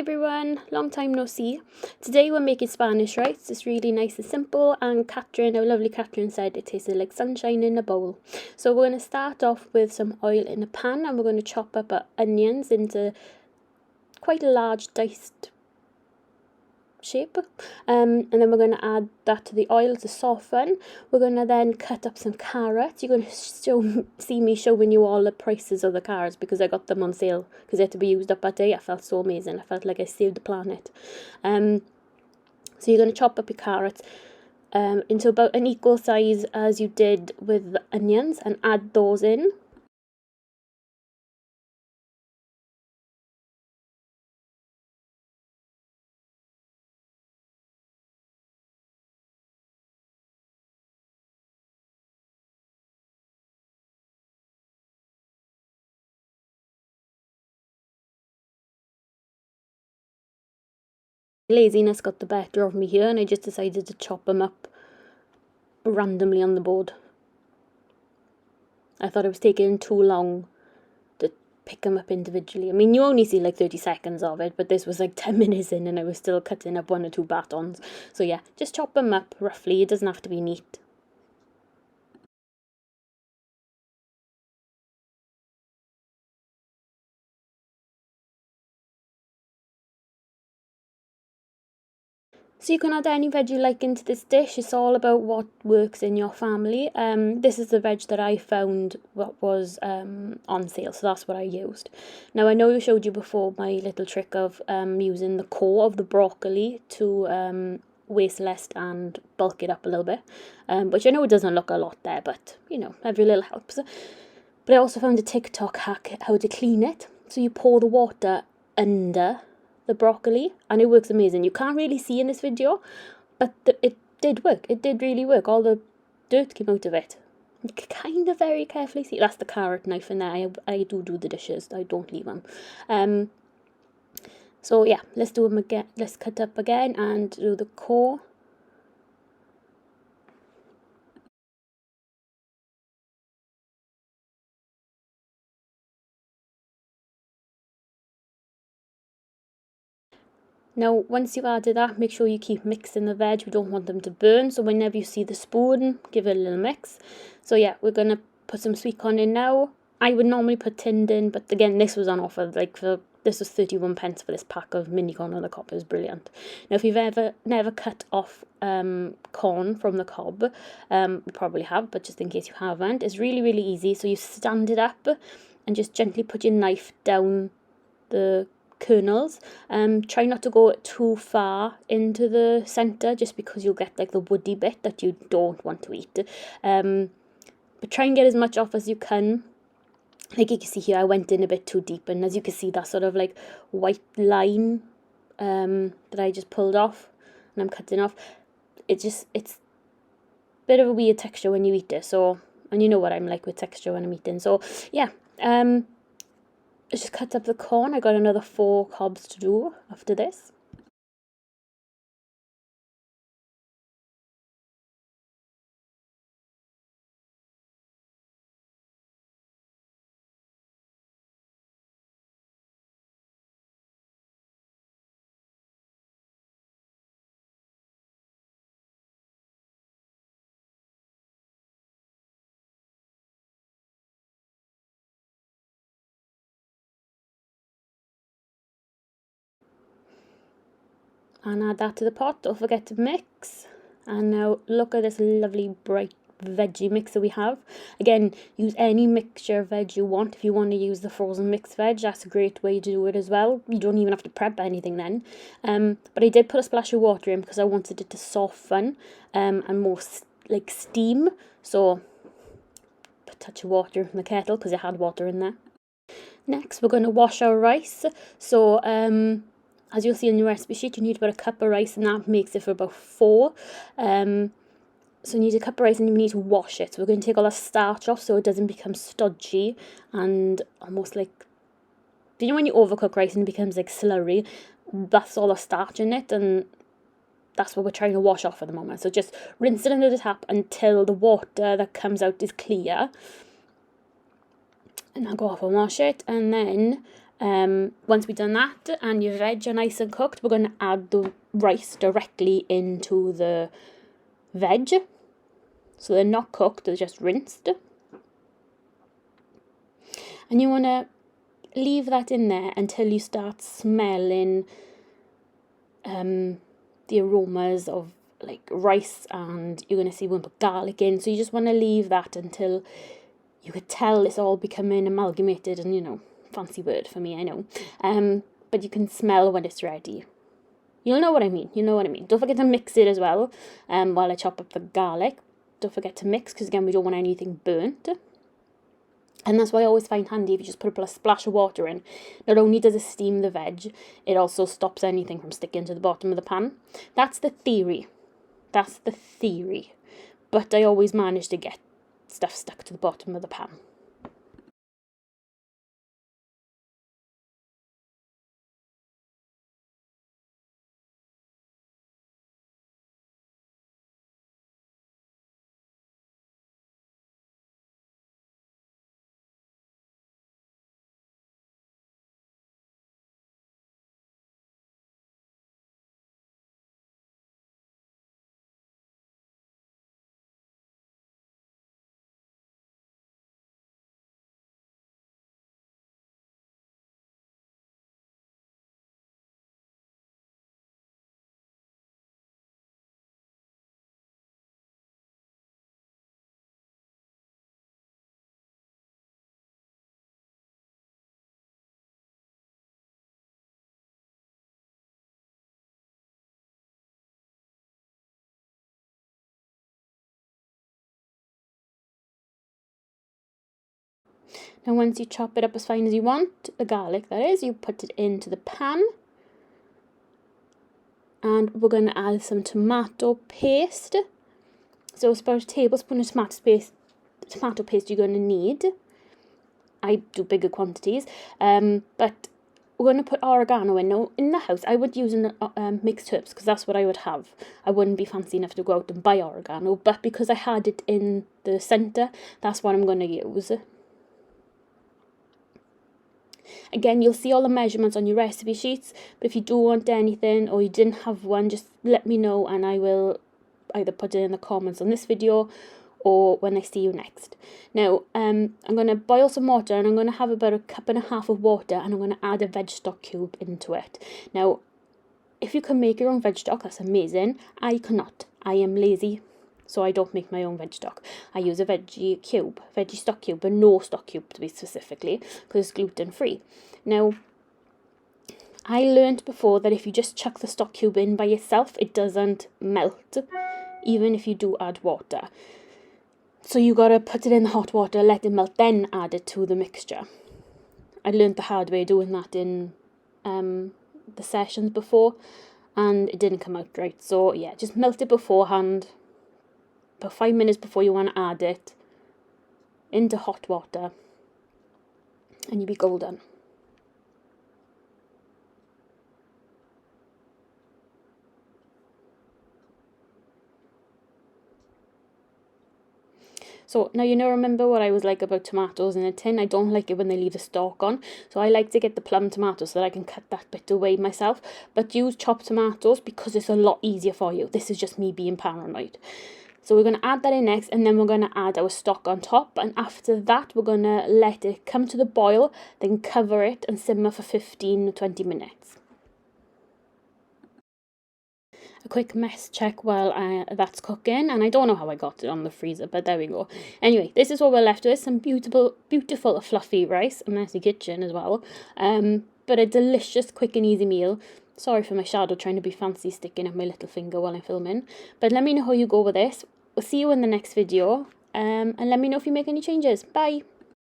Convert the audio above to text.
everyone, long time no see. Today we're making Spanish rice. It's really nice and simple, and Catherine, our lovely Catherine, said it tasted like sunshine in a bowl. So we're going to start off with some oil in a pan, and we're going to chop up our onions into quite a large diced shape, and then we're going to add that to the oil to soften. We're going to then cut up some carrots. You're going to see me showing you all the prices of the carrots because I got them on sale because they had to be used up that day. I felt so amazing. I felt like I saved the planet. So you're going to chop up your carrots into about an equal size as you did with the onions and add those in. Laziness got the better of me here, and I just decided to chop them up randomly on the board. I thought it was taking too long to pick them up individually. I mean, you only see like 30 seconds of it, but this was like 10 minutes in and I was still cutting up 1 or 2 batons. So yeah, just chop them up roughly. It doesn't have to be neat. So you can add any veg you like into this dish. It's all about what works in your family. This is the veg that I found what was on sale, so that's what I used. Now I know I showed you before my little trick of using the core of the broccoli to waste less and bulk it up a little bit, which I know it doesn't look a lot there, but you know, every little helps. But I also found a TikTok hack how to clean it. So you pour the water under the broccoli and it works amazing. You can't really see in this video, but it did work. It did really work. All the dirt came out of it. You can kind of very carefully see. That's the carrot knife in there. I do the dishes. I don't leave them. So yeah, let's do them again. Let's cut up again and do the core. Now, once you've added that, make sure you keep mixing the veg. We don't want them to burn, so whenever you see the spoon, give it a little mix. So yeah, we're going to put some sweet corn in now. I would normally put tinned in, but again, this was on offer. This was 31 pence for this pack of mini corn on the cob. It was brilliant. Now, if you've never cut off corn from the cob, you probably have, but just in case you haven't, it's really, really easy. So you stand it up and just gently put your knife down the kernels. Try not to go too far into the center just because you'll get like the woody bit that you don't want to eat. But try and get as much off as you can. Like you can see here, I went in a bit too deep, and as you can see, that sort of like white line that I just pulled off and I'm cutting off. It's a bit of a weird texture when you eat it. So, and you know what I'm like with texture when I'm eating. So yeah, I just cut up the corn. I got another 4 cobs to do after this. And add that to the pot. Don't forget to mix. And now look at this lovely bright veggie mix that we have. Again, use any mixture of veg you want. If you want to use the frozen mixed veg, that's a great way to do it as well. You don't even have to prep anything then. But I did put a splash of water in because I wanted it to soften and more like steam. So put a touch of water in the kettle because it had water in there. Next, we're going to wash our rice. So as you'll see in your recipe sheet, you need about a cup of rice, and that makes it for about 4. So you need a cup of rice and you need to wash it. So we're going to take all the starch off so it doesn't become stodgy and almost like, you know when you overcook rice and it becomes like slurry? That's all the starch in it, and that's what we're trying to wash off at the moment. So just rinse it under the tap until the water that comes out is clear. And I'll go off and wash it, and then Once we've done that and your veg are nice and cooked, we're going to add the rice directly into the veg. So they're not cooked, they're just rinsed. And you want to leave that in there until you start smelling the aromas of like rice, and you're going to see we put garlic in. So you just want to leave that until you could tell it's all becoming amalgamated, and you know, fancy word for me, I know. But you can smell when it's ready. You'll know what I mean. You know what I mean. Don't forget to mix it as well. While I chop up the garlic, don't forget to mix, because again, we don't want anything burnt. And that's why I always find handy if you just put a splash of water in. Not only does it steam the veg, it also stops anything from sticking to the bottom of the pan. That's the theory. That's the theory. But I always manage to get stuff stuck to the bottom of the pan. Now once you chop it up as fine as you want, the garlic that is, you put it into the pan. And we're going to add some tomato paste. So it's about a tablespoon of tomato paste you're going to need. I do bigger quantities. But we're going to put oregano in. Now, in the house, I would use mixed herbs, because that's what I would have. I wouldn't be fancy enough to go out and buy oregano. But because I had it in the centre, that's what I'm going to use. Again, you'll see all the measurements on your recipe sheets, but if you do want anything or you didn't have one, just let me know and I will either put it in the comments on this video or when I see you next. Now, I'm going to boil some water, and I'm going to have about 1.5 cups of water, and I'm going to add a veg stock cube into it. Now, if you can make your own veg stock, that's amazing. I cannot. I am lazy, so I don't make my own veg stock. I use a veggie stock cube, but no stock cube to be specifically, because it's gluten free. Now, I learned before that if you just chuck the stock cube in by itself, it doesn't melt, even if you do add water. So you got to put it in the hot water, let it melt, then add it to the mixture. I learned the hard way doing that in the sessions before, and it didn't come out right. So yeah, just melt it beforehand, about 5 minutes before you want to add it into hot water, and you'll be golden. So now you know, remember what I was like about tomatoes in a tin? I don't like it when they leave the stalk on. So I like to get the plum tomatoes so that I can cut that bit away myself. But use chopped tomatoes because it's a lot easier for you. This is just me being paranoid. So we're going to add that in next, and then we're going to add our stock on top. And after that, we're going to let it come to the boil, then cover it and simmer for 15 to 20 minutes. A quick mess check while that's cooking, and I don't know how I got it on the freezer, but there we go. Anyway, this is what we're left with, some beautiful fluffy rice, a messy kitchen as well, but a delicious quick and easy meal. Sorry for my shadow trying to be fancy sticking up my little finger while I'm filming, but let me know how you go with this. We'll see you in the next video, and let me know if you make any changes. Bye!